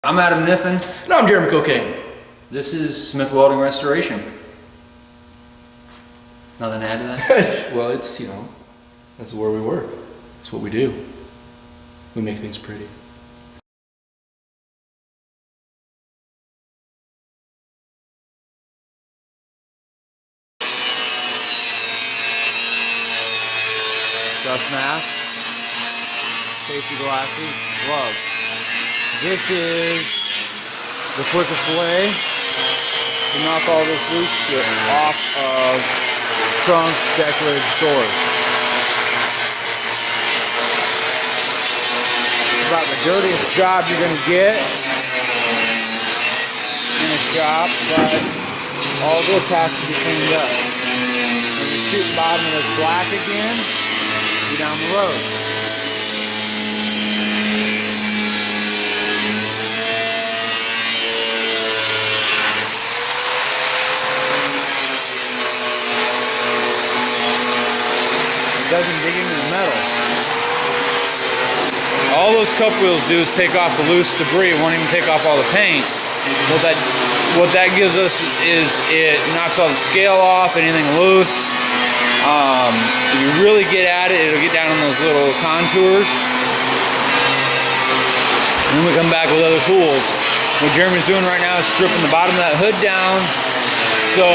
I'm Adam Niffen. And I'm Jeremy Cocaine. This is Smith Welding Restoration. Nothing to add to that? Well, it's, that's where we work. That's what we do. We make things pretty. Dust mask, safety glasses, gloves. This is the quickest way to knock all this loose shit off of trunks, decorated stores. It's about the dirtiest job you're going to get in a shop, but all this has to be cleaned up. When you shoot the bottom of this black again, you're down the road. It doesn't dig into the metal. All those cup wheels do is take off the loose debris. It won't even take off all the paint. What that gives us is it knocks all the scale off, anything loose. If you really get at it, it'll get down on those little contours. And then we come back with other tools. What Jeremy's doing right now is stripping the bottom of that hood down, so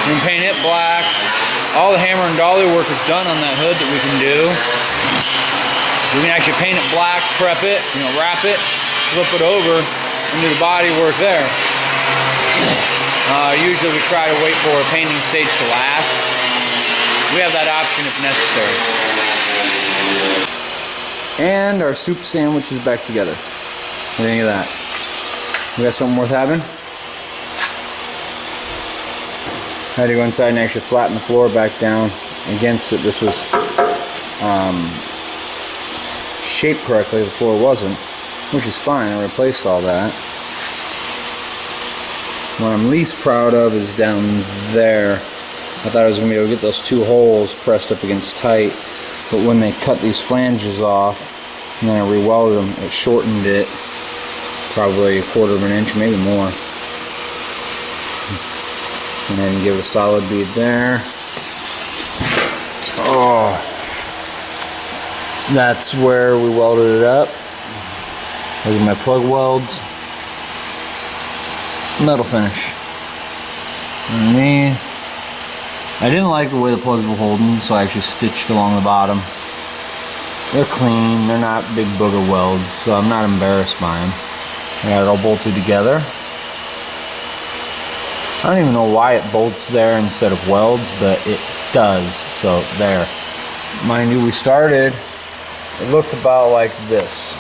we can paint it black. All the hammer and dolly work is done on that hood that we can do. We can actually paint it black, prep it, wrap it, flip it over, and do the body work there. Usually we try to wait for a painting stage to last. We have that option if necessary. And our soup sandwich is back together. What do you think of that? We got something worth having? I had to go inside and actually flatten the floor back down against it. This was shaped correctly, the floor wasn't, which is fine. I replaced all that. What I'm least proud of is down there. I thought I was going to be able to get those two holes pressed up against tight, but when they cut these flanges off and then I re-welded them, it shortened it probably a quarter of an inch, maybe more. And then give it a solid bead there. Oh, that's where we welded it up. Those are my plug welds. Metal finish. And I didn't like the way the plugs were holding, so I actually stitched along the bottom. They're clean, they're not big booger welds, so I'm not embarrassed by them. I got it all bolted together. I don't even know why it bolts there instead of welds, but it does, so there. Mind you, we started, it looked about like this.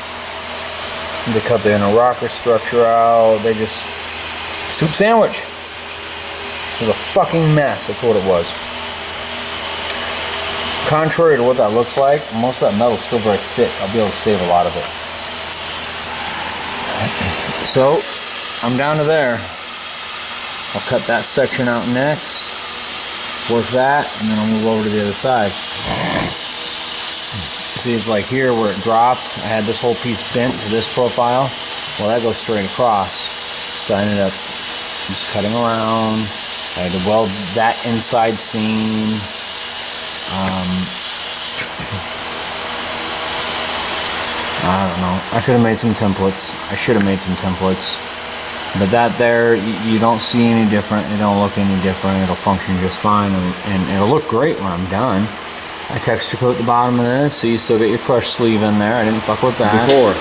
They cut the inner rocker structure out, they just, soup sandwich. It was a fucking mess, that's what it was. Contrary to what that looks like, most of that metal's still very thick. I'll be able to save a lot of it. So, I'm down to there. I'll cut that section out next, work that, and then I'll move over to the other side. See, it's like here where it dropped, I had this whole piece bent to this profile. Well, that goes straight across. So I ended up just cutting around. I had to weld that inside seam. I don't know. I could have made some templates. I should have made some templates. But that there, you don't see any different. It don't look any different. It'll function just fine, and it'll look great when I'm done. I texture coat the bottom of this, so you still get your crush sleeve in there. I didn't fuck with that. Before.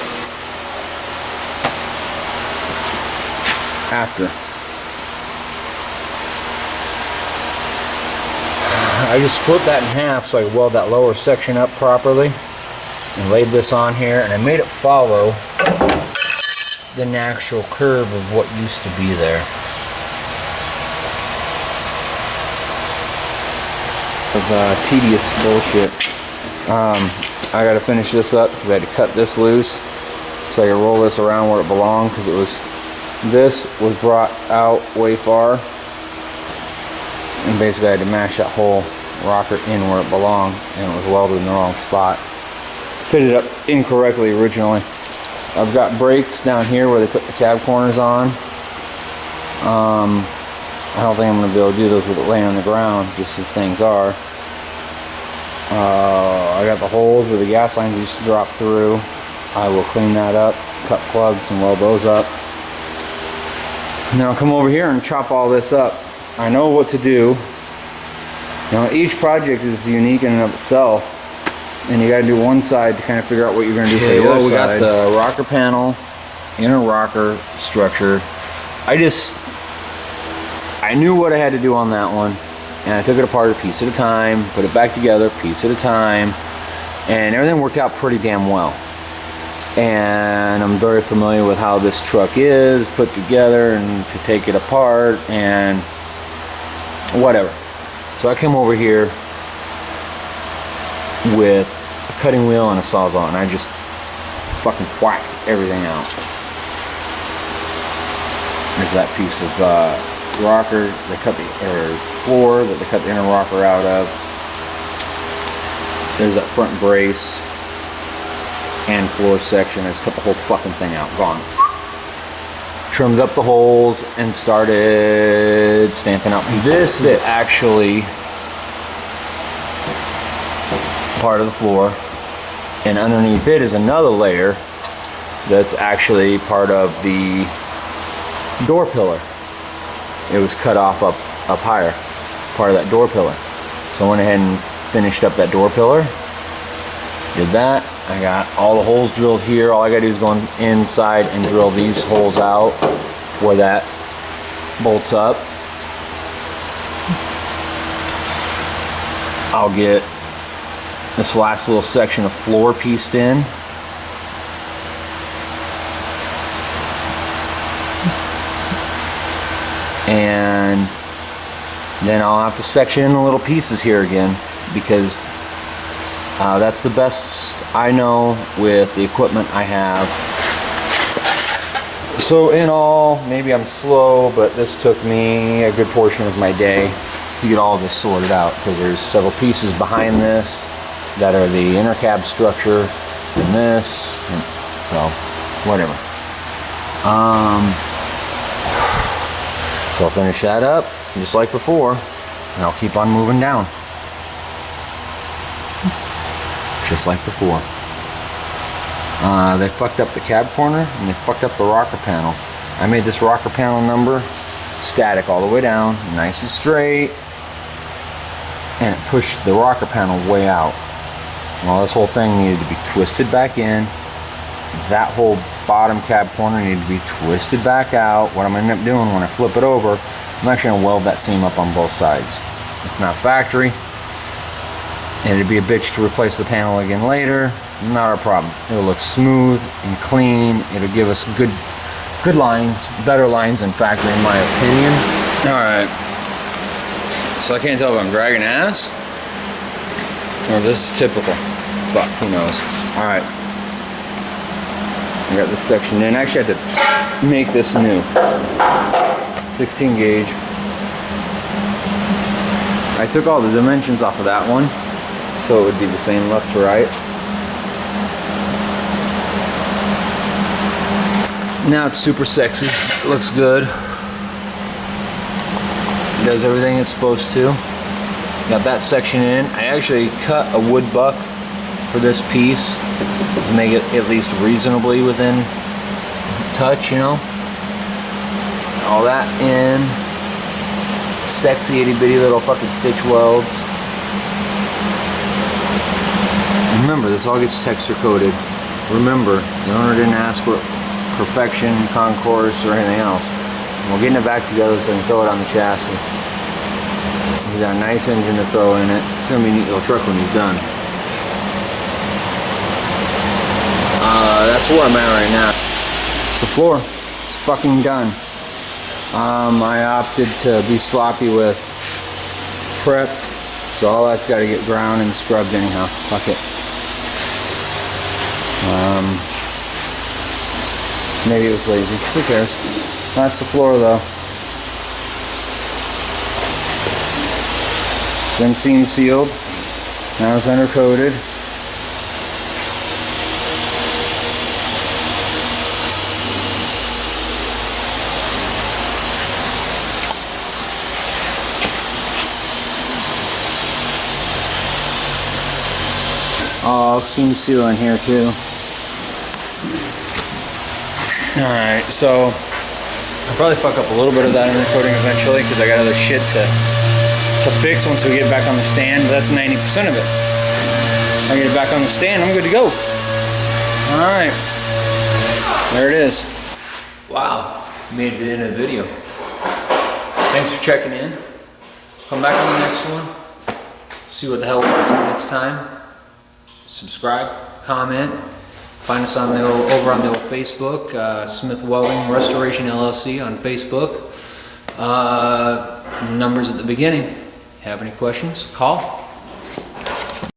After. I just split that in half so I could weld that lower section up properly, and laid this on here, and I made it follow the natural curve of what used to be there. Of tedious bullshit. I gotta finish this up because I had to cut this loose so I could roll this around where it belonged, because this was brought out way far, and basically I had to mash that whole rocker in where it belonged, and it was welded in the wrong spot. Fitted up incorrectly originally. I've got brakes down here where they put the cab corners on. I don't think I'm going to be able to do those with it laying on the ground, just as things are. I got the holes where the gas lines used to drop through. I will clean that up, cut plugs and weld those up. Now come over here and chop all this up. I know what to do. Now each project is unique in and of itself, and you got to do one side to kind of figure out what you're going to do for the other side. We got the rocker panel, inner rocker structure. I knew what I had to do on that one, and I took it apart a piece at a time, put it back together piece at a time, and everything worked out pretty damn well. And I'm very familiar with how this truck is put together and to take it apart and whatever. So I came over here with a cutting wheel and a sawzall, and I just fucking whacked everything out. There's that piece of rocker they cut floor that they cut the inner rocker out of. There's that front brace and floor section. I just cut the whole fucking thing out, gone. Trimmed up the holes and started stamping out pieces. This is actually part of the floor, and underneath it is another layer that's actually part of the door pillar. It was cut off up higher, part of that door pillar. So I went ahead and finished up that door pillar. Did that. I got all the holes drilled here. All I gotta do is go inside and drill these holes out where that bolts up. I'll get this last little section of floor pieced in. And then I'll have to section in the little pieces here again, because that's the best I know with the equipment I have. So in all, maybe I'm slow, but this took me a good portion of my day to get all of this sorted out, because there's several pieces behind this that are the inner cab structure and this, and so whatever. So I'll finish that up just like before, and I'll keep on moving down just like before. They fucked up the cab corner and they fucked up the rocker panel. I made this rocker panel number static all the way down, nice and straight, and it pushed the rocker panel way out. Well, this whole thing needed to be twisted back in. That whole bottom cab corner needed to be twisted back out. What I'm going to end up doing when I flip it over, I'm actually going to weld that seam up on both sides. It's not factory, and it'd be a bitch to replace the panel again later. Not our problem. It'll look smooth and clean. It'll give us good lines, better lines than factory in my opinion. Alright, so I can't tell if I'm dragging ass or if this is typical. Fuck, who knows. Alright, I got this section in. Actually, I had to make this new. 16 gauge. I took all the dimensions off of that one, so it would be the same left to right. Now it's super sexy. It looks good. It does everything it's supposed to. Got that section in. I actually cut a wood buck for this piece to make it at least reasonably within touch, you know. All that in. Sexy itty bitty little fucking stitch welds. Remember, this all gets texture coated. Remember, the owner didn't ask for perfection, concourse, or anything else. We're getting it back together so I can throw it on the chassis. He's got a nice engine to throw in it. It's gonna be a neat little truck when he's done. That's where I'm at right now. It's the floor. It's fucking done. I opted to be sloppy with prep, so all that's got to get ground and scrubbed anyhow. Fuck it. Maybe it was lazy. Who cares? That's the floor though. Then seam sealed. Now it's undercoated. I'll seam seal in here too. Alright, so I'll probably fuck up a little bit of that undercoating eventually because I got other shit to fix once we get back on the stand, but that's 90% of it. I get it back on the stand, I'm good to go. Alright, there it is. Wow, made it to the end of the video. Thanks for checking in. Come back on the next one. See what the hell we're up to next time. Subscribe, comment. Find us on over on the old Facebook, Smith Welding Restoration LLC on Facebook. Numbers at the beginning. Have any questions? Call.